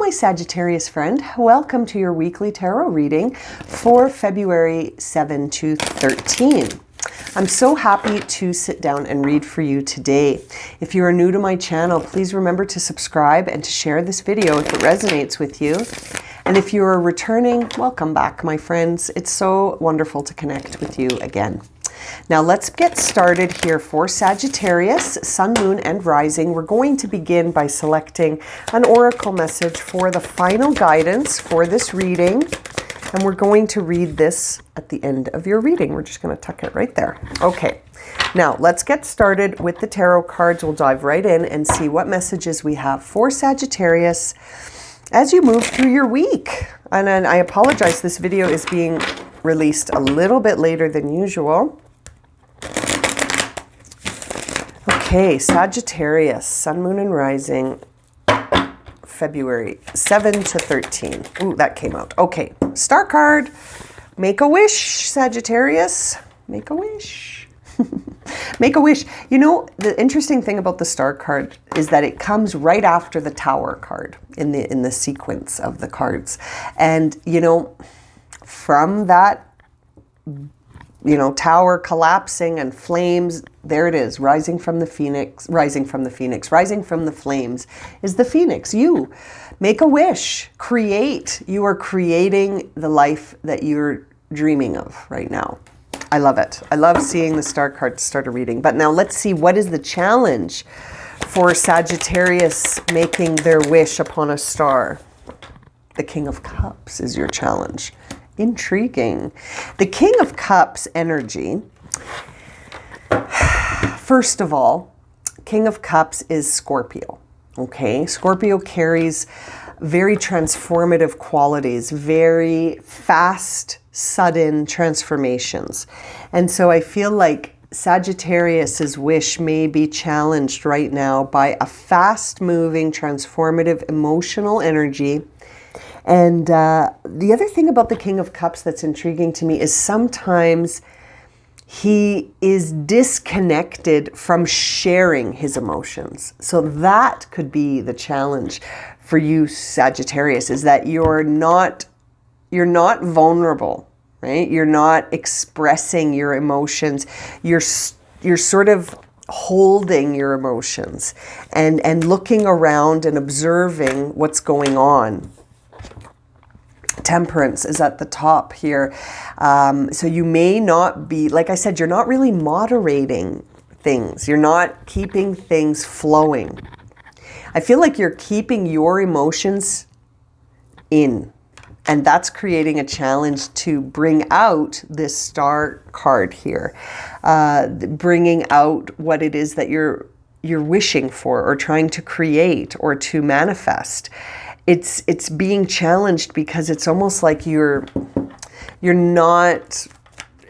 my Sagittarius friend. Welcome to your weekly tarot reading for February 7 to 13. I'm so happy to sit down and read for you today. If you are new to my channel, please remember to subscribe and to share this video if it resonates with you. And if you are returning, welcome back, my friends. It's so wonderful to connect with you again. Now let's get started here for Sagittarius, Sun, Moon, and Rising. We're going to begin by selecting an oracle message for the final guidance for this reading. And we're going to read this at the end of your reading. We're just going to tuck it right there. Okay, now let's get started with the tarot cards. We'll dive right in and see what messages we have for Sagittarius as you move through your week. And then I apologize, this video is being released a little bit later than usual. Okay, Sagittarius, Sun, Moon, and Rising, February 7 to 13. Ooh, that came out. Okay, star card. Make a wish, Sagittarius. Make a wish. Make a wish. You know, the interesting thing about the star card is that it comes right after the Tower card in the sequence of the cards. And, you know, from that, Tower collapsing and flames, there it is, rising from the phoenix, rising from the phoenix, rising from the flames is the phoenix. You make a wish, create. You are creating the life that you're dreaming of right now. I love it. I love seeing the star card to start a reading. But now let's see, what is the challenge for Sagittarius making their wish upon a star? The King of Cups is your challenge. Intriguing. The King of Cups energy, first of all, King of Cups is Scorpio. Okay, Scorpio carries very transformative qualities, very fast, sudden transformations. And so I feel like Sagittarius's wish may be challenged right now by a fast-moving, transformative, emotional energy. And the other thing about the King of Cups that's intriguing to me is sometimes he is disconnected from sharing his emotions. So that could be the challenge for you, Sagittarius, is that you're not vulnerable, right? You're not expressing your emotions. You're sort of holding your emotions and looking around and observing what's going on. Temperance is at the top here. So you may not be, like I said, you're not really moderating things. You're not keeping things flowing. I feel like you're keeping your emotions in. And that's creating a challenge to bring out this star card here. Bringing out what it is that you're wishing for or trying to create or to manifest. It's being challenged because it's almost like you're not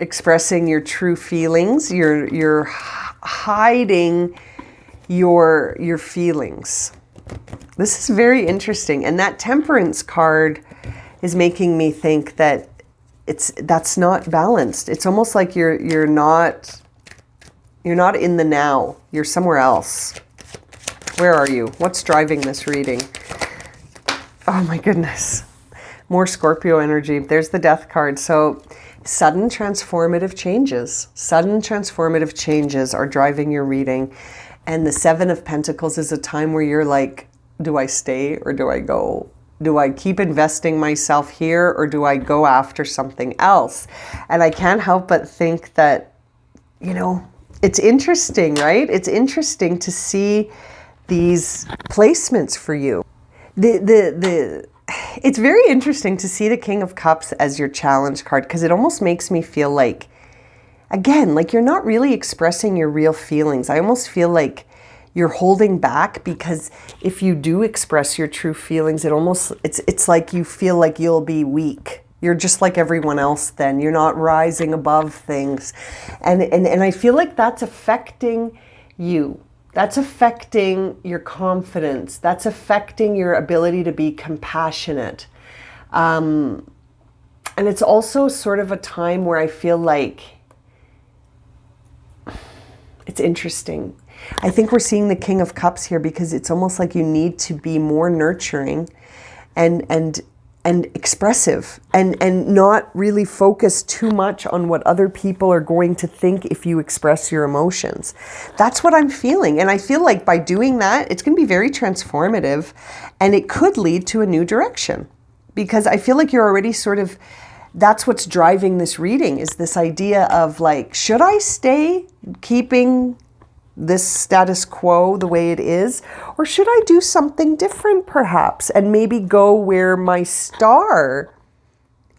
expressing your true feelings. You're hiding your feelings. This is very interesting, and that Temperance card is making me think that that's not balanced. It's almost like you're not in the now. You're somewhere else. Where are you? What's driving this reading? Oh my goodness. More Scorpio energy. There's the Death card. So sudden transformative changes are driving your reading. And the Seven of Pentacles is a time where you're like, do I stay or do I go? Do I keep investing myself here or do I go after something else? And I can't help but think that, it's interesting, right? It's interesting to see these placements for you. It's very interesting to see the King of Cups as your challenge card because it almost makes me feel like, again, like you're not really expressing your real feelings. I almost feel like you're holding back because if you do express your true feelings, it's like you feel like you'll be weak. You're just like everyone else then. You're not rising above things. And I feel like that's affecting you. That's affecting your confidence. That's affecting your ability to be compassionate. And it's also sort of a time where I feel like it's interesting. I think we're seeing the King of Cups here because it's almost like you need to be more nurturing and expressive, and not really focus too much on what other people are going to think if you express your emotions. That's what I'm feeling. And I feel like by doing that, it's going to be very transformative, and it could lead to a new direction, because I feel like you're already sort of, that's what's driving this reading, is this idea of like, should I stay keeping this status quo the way it is, or should I do something different perhaps, and maybe go where my star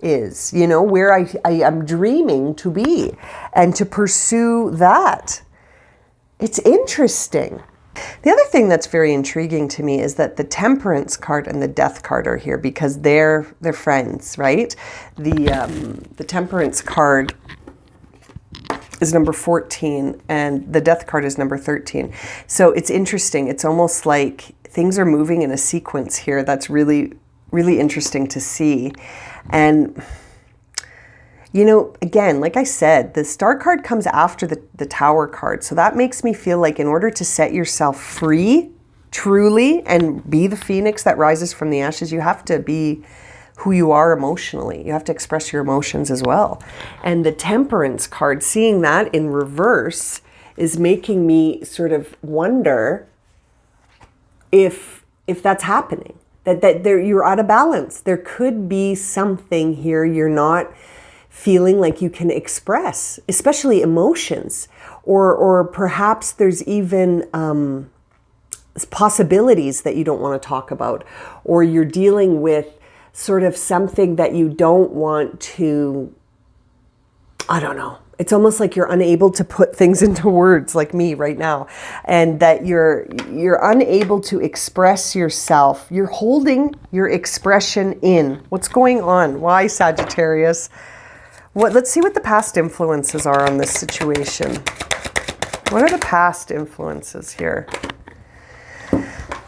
is, you know, where I am dreaming to be, and to pursue that. It's interesting. The other thing that's very intriguing to me is that the Temperance card and the Death card are here, because they're friends, right? The Temperance card is number 14, and the Death card is number 13. So it's interesting. It's almost like things are moving in a sequence here that's really, really interesting to see. And, you know, again, like I said, the Star card comes after the Tower card. So that makes me feel like in order to set yourself free, truly, and be the phoenix that rises from the ashes, you have to be who you are emotionally. You have to express your emotions as well. And the Temperance card, seeing that in reverse, is making me sort of wonder if that's happening, that there, you're out of balance. There could be something here you're not feeling like you can express, especially emotions, or perhaps there's even possibilities that you don't want to talk about, or you're dealing with sort of something that you don't want to, I don't know. It's almost like you're unable to put things into words, like me right now, and that you're unable to express yourself. You're holding your expression in. What's going on? Why, Sagittarius? Let's see what the past influences are on this situation. What are the past influences here?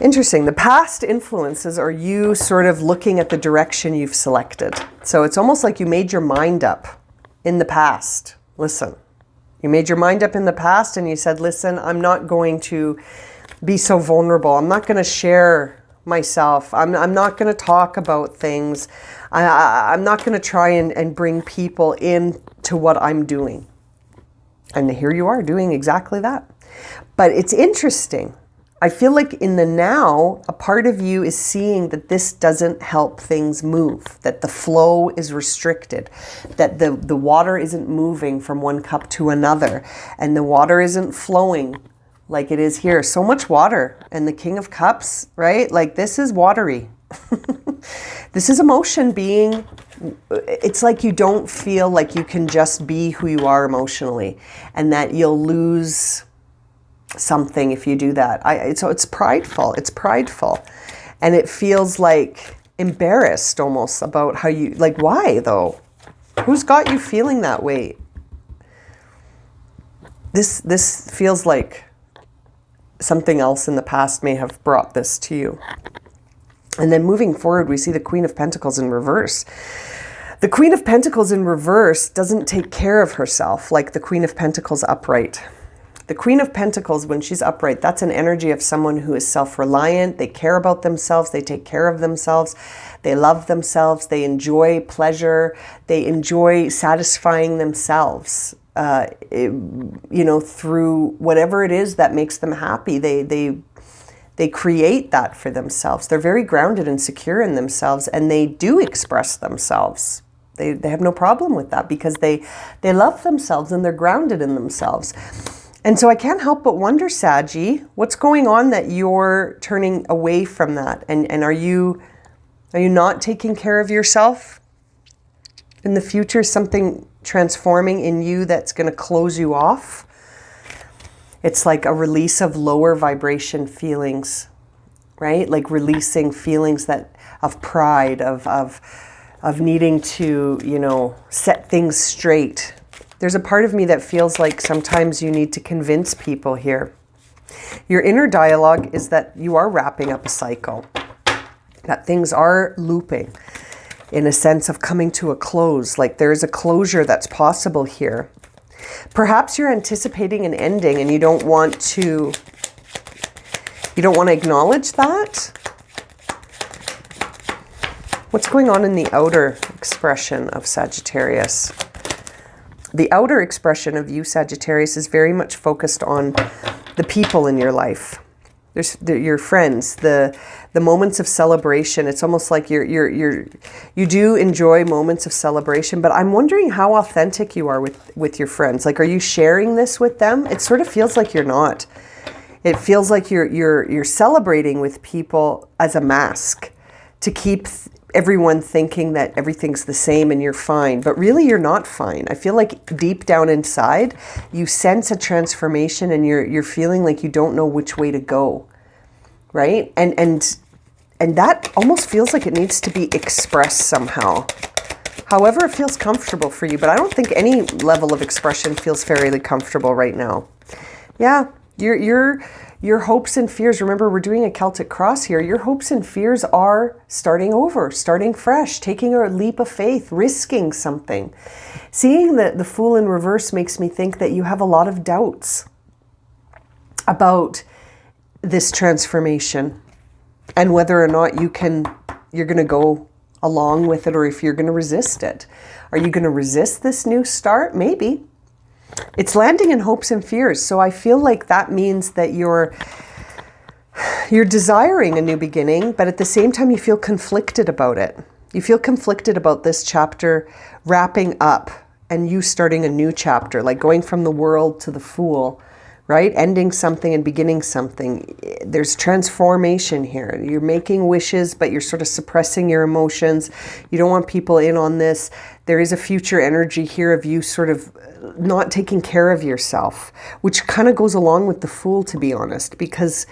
Interesting. The past influences are you sort of looking at the direction you've selected. So it's almost like you made your mind up in the past. Listen, you made your mind up in the past and you said, listen, I'm not going to be so vulnerable. I'm not going to share myself. I'm not going to talk about things. I'm not going to try and bring people into what I'm doing. And here you are doing exactly that. But it's interesting. I feel like in the now, a part of you is seeing that this doesn't help things move, that the flow is restricted, that the water isn't moving from one cup to another, and the water isn't flowing like it is here. So much water, and the King of Cups, right? Like, this is watery. This is emotion being, it's like you don't feel like you can just be who you are emotionally, and that you'll lose something if you do that. So it's prideful. It's prideful. And it feels like embarrassed almost about how you, like, why though? Who's got you feeling that way? This feels like something else in the past may have brought this to you. And then moving forward, we see the Queen of Pentacles in reverse. The Queen of Pentacles in reverse doesn't take care of herself like the Queen of Pentacles upright. The Queen of Pentacles, when she's upright, that's an energy of someone who is self-reliant. They care about themselves. They take care of themselves. They love themselves. They enjoy pleasure. They enjoy satisfying themselves, you know, through whatever it is that makes them happy. They create that for themselves. They're very grounded and secure in themselves, and they do express themselves. They have no problem with that because they love themselves and they're grounded in themselves. And so I can't help but wonder, Saggy, what's going on that you're turning away from that? And are you not taking care of yourself? In the future, something transforming in you that's going to close you off? It's like a release of lower vibration feelings, right? Like releasing feelings of pride, of needing to, you know, set things straight. There's a part of me that feels like sometimes you need to convince people here. Your inner dialogue is that you are wrapping up a cycle, that things are looping in a sense of coming to a close, like there's a closure that's possible here. Perhaps you're anticipating an ending and you don't want to acknowledge that. What's going on in the outer expression of Sagittarius? The outer expression of you, Sagittarius, is very much focused on the people in your life. There's your friends, the moments of celebration. It's almost like you do enjoy moments of celebration, but I'm wondering how authentic you are with your friends. Like, are you sharing this with them? It sort of feels like you're not. It feels like you're celebrating with people as a mask to keep everyone thinking that everything's the same and you're fine, but really you're not fine. I feel like deep down inside, you sense a transformation and you're feeling like you don't know which way to go, right? And that almost feels like it needs to be expressed somehow. However, it feels comfortable for you, but I don't think any level of expression feels fairly comfortable right now. Yeah, your hopes and fears, remember we're doing a Celtic cross here, your hopes and fears are starting over, starting fresh, taking a leap of faith, risking something. Seeing the Fool in reverse makes me think that you have a lot of doubts about this transformation and whether or not you're going to go along with it or if you're going to resist it. Are you going to resist this new start? Maybe. It's landing in hopes and fears. So I feel like that means that you're desiring a new beginning, but at the same time you feel conflicted about it. You feel conflicted about this chapter wrapping up and you starting a new chapter, like going from the World to the Fool, right? Ending something and beginning something. There's transformation here. You're making wishes, but you're sort of suppressing your emotions. You don't want people in on this. There is a future energy here of you sort of not taking care of yourself, which kind of goes along with the Fool, to be honest, because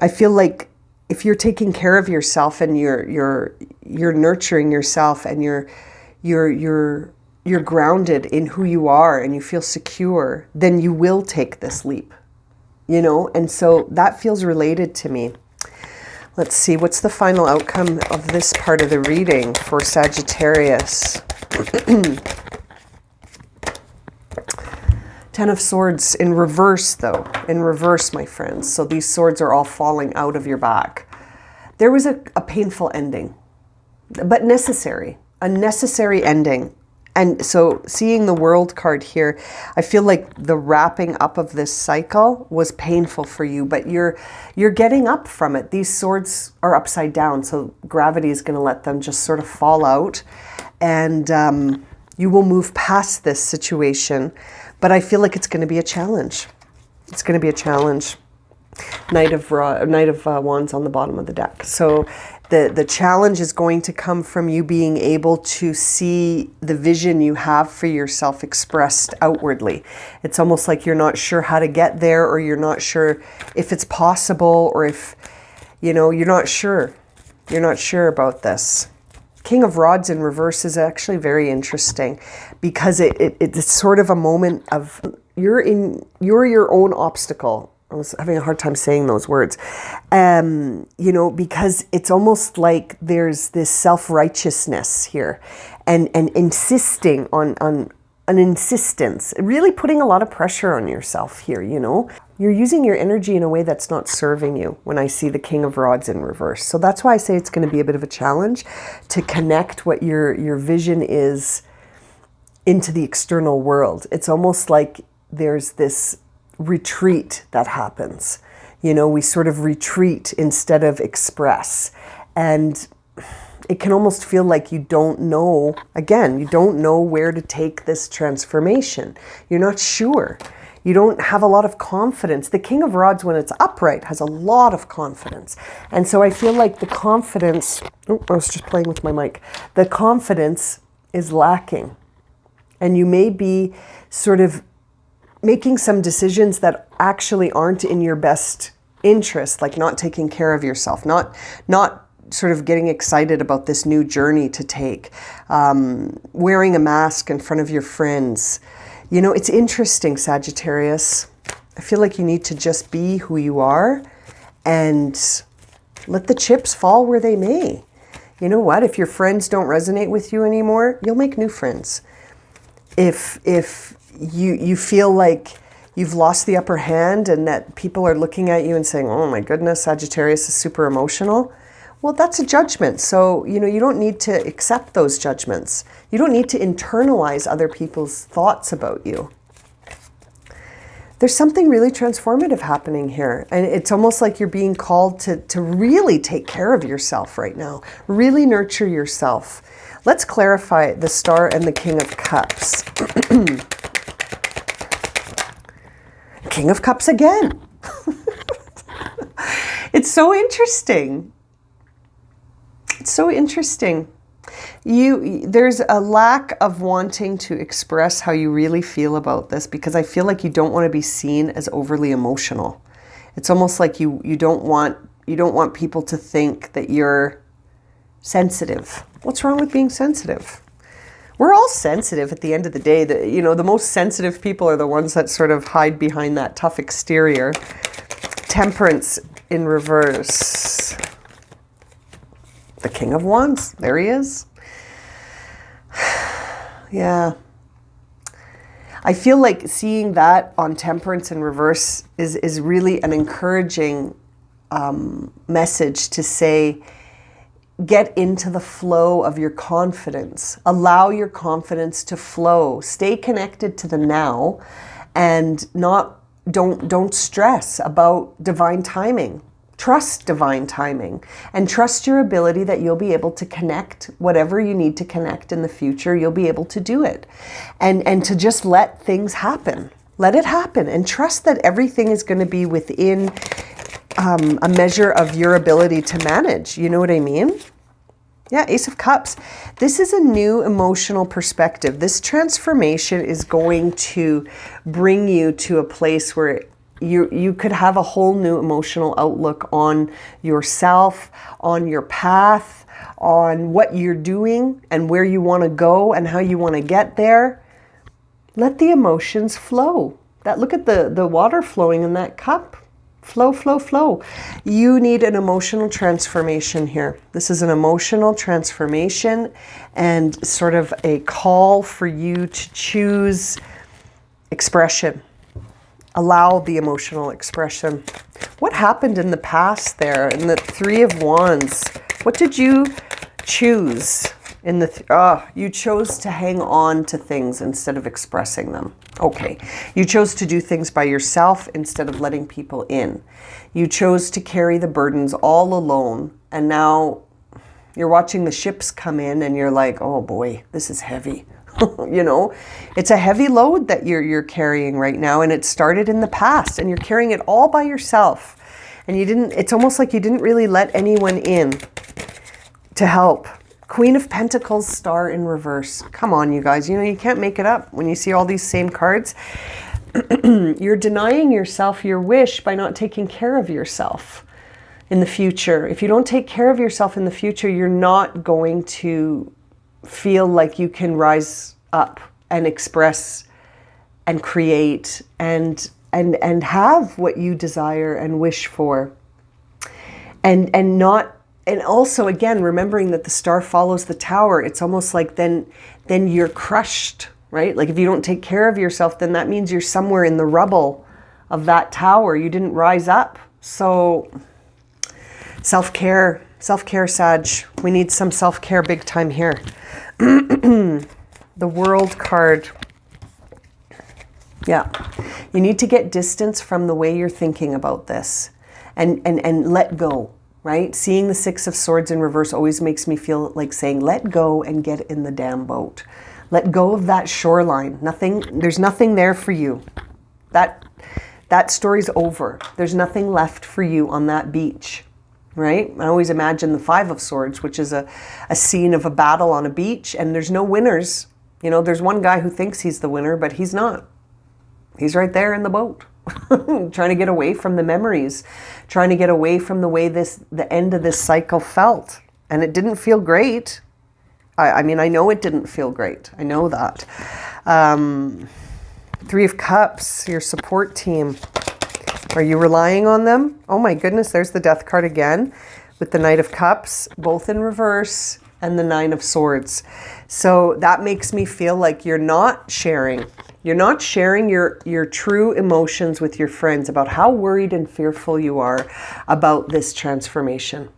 I feel like if you're taking care of yourself and you're nurturing yourself and you're grounded in who you are and you feel secure, then you will take this leap, you know? And so that feels related to me. Let's see, what's the final outcome of this part of the reading for Sagittarius? Ten of Swords in reverse, though. In reverse, my friends. So these swords are all falling out of your back. There was a painful ending, but necessary. A necessary ending. And so seeing the World card here, I feel like the wrapping up of this cycle was painful for you, but you're getting up from it. These swords are upside down, so gravity is going to let them just sort of fall out. And you will move past this situation. But I feel like it's going to be a challenge. It's going to be a challenge. Knight of Wands on the bottom of the deck. So the challenge is going to come from you being able to see the vision you have for yourself expressed outwardly. It's almost like you're not sure how to get there, or you're not sure if it's possible, or if, you know, you're not sure. You're not sure about this. King of Rods in reverse is actually very interesting because it's sort of a moment of you're your own obstacle. I was having a hard time saying those words, you know, because it's almost like there's this self-righteousness here and insisting on an insistence, really putting a lot of pressure on yourself here, you know. You're using your energy in a way that's not serving you when I see the King of Rods in reverse. So that's why I say it's going to be a bit of a challenge to connect what your vision is into the external world. It's almost like there's this retreat that happens. You know, we sort of retreat instead of express. And it can almost feel like you don't know, again, you don't know where to take this transformation. You're not sure. You don't have a lot of confidence. The King of Rods, when it's upright, has a lot of confidence. And so I feel like the confidence, I was just playing with my mic. The confidence is lacking. And you may be sort of making some decisions that actually aren't in your best interest, like not taking care of yourself, not sort of getting excited about this new journey to take, wearing a mask in front of your friends. You know, it's interesting, Sagittarius. I feel like you need to just be who you are and let the chips fall where they may. You know what? If your friends don't resonate with you anymore, you'll make new friends. If you feel like you've lost the upper hand and that people are looking at you and saying, oh my goodness, Sagittarius is super emotional, Well, that's a judgment. So, you don't need to accept those judgments. You don't need to internalize other people's thoughts about you. There's something really transformative happening here. And it's almost like you're being called to really take care of yourself right now. Really nurture yourself. Let's clarify the Star and the King of Cups. King of Cups again. It's so interesting. It's so interesting. There's a lack of wanting to express how you really feel about this, because I feel like you don't want to be seen as overly emotional. It's almost like you don't want people to think that you're sensitive. What's wrong with being sensitive? We're all sensitive at the end of the day. The most sensitive people are the ones that sort of hide behind that tough exterior. Temperance in reverse. The King of Wands. There he is. Yeah. I feel like seeing that on Temperance in reverse is really an encouraging message to say, get into the flow of your confidence. Allow your confidence to flow. Stay connected to the now, and don't stress about divine timing. Trust divine timing, and trust your ability that you'll be able to connect whatever you need to connect in the future. You'll be able to do it, and to just let things happen. Let it happen, and trust that everything is going to be within a measure of your ability to manage. You know what I mean? Yeah, Ace of Cups. This is a new emotional perspective. This transformation is going to bring you to a place where you could have a whole new emotional outlook on yourself, on your path, on what you're doing and where you want to go and how you want to get there. Let the emotions flow. Look at the water flowing in that cup. Flow, flow, flow. You need an emotional transformation here. This is an emotional transformation and sort of a call for you to choose expression. Allow the emotional expression. What happened in the past there in the Three of Wands? What did you choose in the you chose to hang on to things instead of expressing them. Okay. You chose to do things by yourself instead of letting people in. You chose to carry the burdens all alone, and now you're watching the ships come in and you're like, "Oh boy, this is heavy." It's a heavy load that you're carrying right now, and it started in the past, and you're carrying it all by yourself. And it's almost like you didn't really let anyone in to help. Queen of Pentacles, Star in reverse. Come on, you guys. You can't make it up when you see all these same cards. You're denying yourself your wish by not taking care of yourself in the future. If you don't take care of yourself in the future, you're not going to feel like you can rise up and express and create and have what you desire and wish for. And also, again, remembering that the star follows the tower, it's almost like then you're crushed, right? Like if you don't take care of yourself, then that means you're somewhere in the rubble of that tower. You didn't rise up. So self-care, Sag. We need some self-care big time here. The World card. Yeah. You need to get distance from the way you're thinking about this and let go. Right? Seeing the Six of Swords in reverse always makes me feel like saying, let go and get in the damn boat. Let go of that shoreline. There's nothing there for you. That story's over. There's nothing left for you on that beach, right? I always imagine the Five of Swords, which is a scene of a battle on a beach, and there's no winners. There's one guy who thinks he's the winner, but he's not. He's right there in the boat. Trying to get away from the memories, trying to get away from the way the end of this cycle felt. And it didn't feel great. I mean, I know it didn't feel great. I know that. Three of Cups, your support team. Are you relying on them? Oh my goodness, there's the Death card again with the Knight of Cups, both in reverse, and the Nine of Swords. So that makes me feel like you're not sharing. You're not sharing your true emotions with your friends about how worried and fearful you are about this transformation.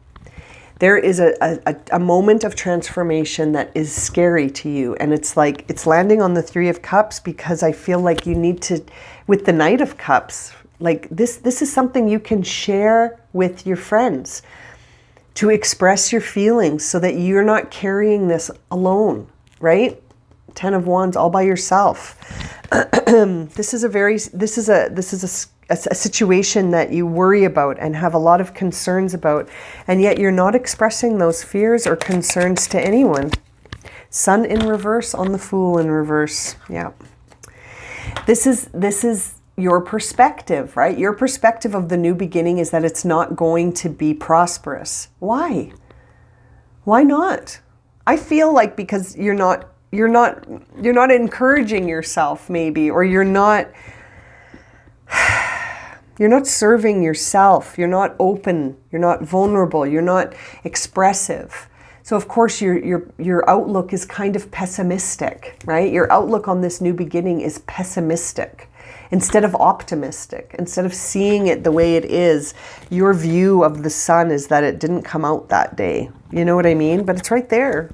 There is a moment of transformation that is scary to you. And it's like, it's landing on the Three of Cups, because I feel like you need to, with the Knight of Cups, like this is something you can share with your friends, to express your feelings so that you're not carrying this alone, right? Ten of Wands, all by yourself. This is a situation that you worry about and have a lot of concerns about, and yet you're not expressing those fears or concerns to anyone. Sun in reverse on the Fool in reverse. Yeah. This is your perspective, right? Your perspective of the new beginning is that it's not going to be prosperous. Why? Why not? I feel like because you're not encouraging yourself, maybe, or you're not serving yourself. You're not open. You're not vulnerable. You're not expressive. So of course your outlook is kind of pessimistic, right? Your outlook on this new beginning is pessimistic instead of optimistic. Instead of seeing it the way it is, your view of the sun is that it didn't come out that day. You know what I mean? But it's right there.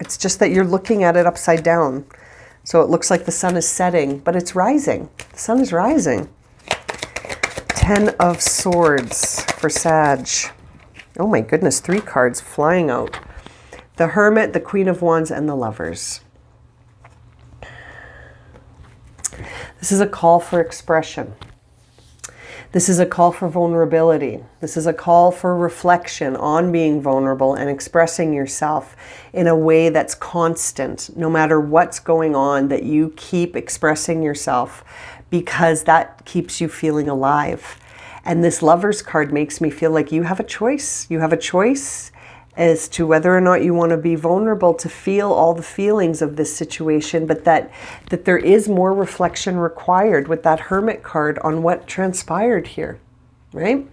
It's just that you're looking at it upside down. So it looks like the sun is setting, but it's rising. The sun is rising. 10 of Swords for Sag. Oh my goodness, 3 cards flying out. The Hermit, the Queen of Wands, and the Lovers. This is a call for expression. This is a call for vulnerability. This is a call for reflection on being vulnerable and expressing yourself in a way that's constant, no matter what's going on, that you keep expressing yourself, because that keeps you feeling alive. And this Lovers card makes me feel like you have a choice. You have a choice as to whether or not you want to be vulnerable to feel all the feelings of this situation, but that there is more reflection required with that Hermit card on what transpired here, right?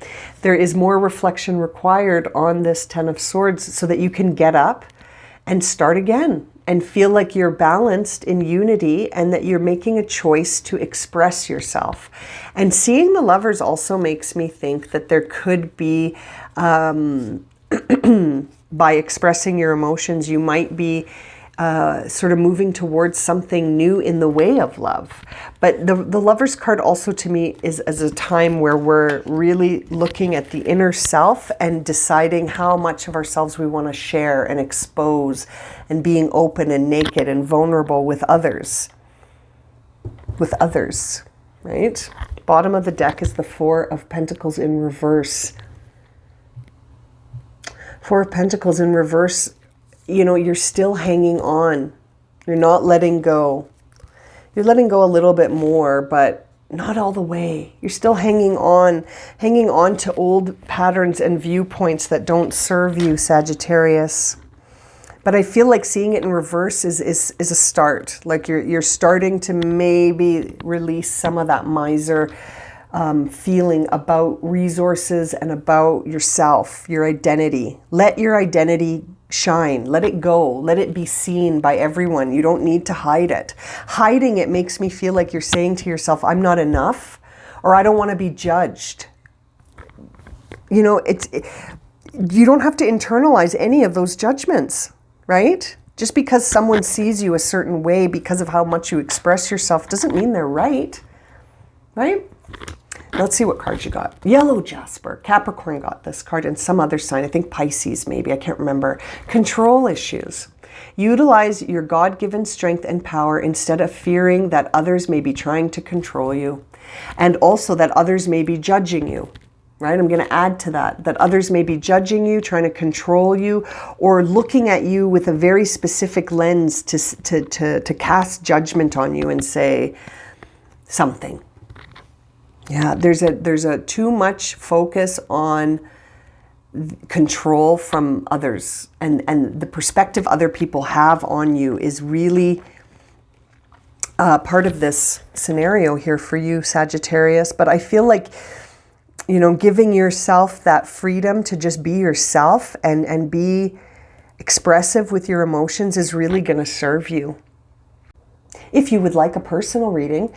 There is more reflection required on this 10 of Swords so that you can get up and start again and feel like you're balanced in unity and that you're making a choice to express yourself. And seeing the Lovers also makes me think that there could be by expressing your emotions, you might be sort of moving towards something new in the way of love. But the Lovers card also to me is as a time where we're really looking at the inner self and deciding how much of ourselves we want to share and expose, and being open and naked and vulnerable with others. With others, right? Bottom of the deck is the Four of Pentacles in reverse. Four of Pentacles in reverse, you know, you're still hanging on. You're not letting go. You're letting go a little bit more, but not all the way. You're still hanging on to old patterns and viewpoints that don't serve you, Sagittarius. But I feel like seeing it in reverse is a start. Like you're starting to maybe release some of that miser feeling about resources and about yourself, your identity. Let your identity shine. Let it go. Let it be seen by everyone. You don't need to hide it. Hiding it makes me feel like you're saying to yourself, I'm not enough, or I don't want to be judged. You know, you don't have to internalize any of those judgments, right? Just because someone sees you a certain way because of how much you express yourself doesn't mean they're right, right? Let's see what cards you got. Yellow Jasper. Capricorn got this card, and some other sign. I think Pisces maybe. I can't remember. Control issues. Utilize your God-given strength and power instead of fearing that others may be trying to control you. And also that others may be judging you. Right? I'm going to add to that. That others may be judging you, trying to control you, or looking at you with a very specific lens to cast judgment on you and say something. Yeah, there's a too much focus on control from others, and the perspective other people have on you is really part of this scenario here for you, Sagittarius. But I feel like, you know, giving yourself that freedom to just be yourself and be expressive with your emotions is really going to serve you. If you would like a personal reading,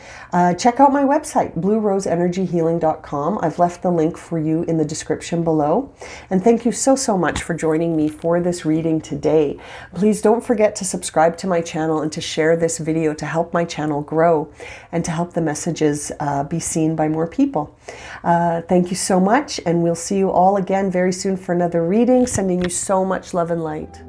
check out my website, blueroseenergyhealing.com. I've left the link for you in the description below. And thank you so, so much for joining me for this reading today. Please don't forget to subscribe to my channel and to share this video to help my channel grow and to help the messages be seen by more people. Thank you so much, and we'll see you all again very soon for another reading. Sending you so much love and light.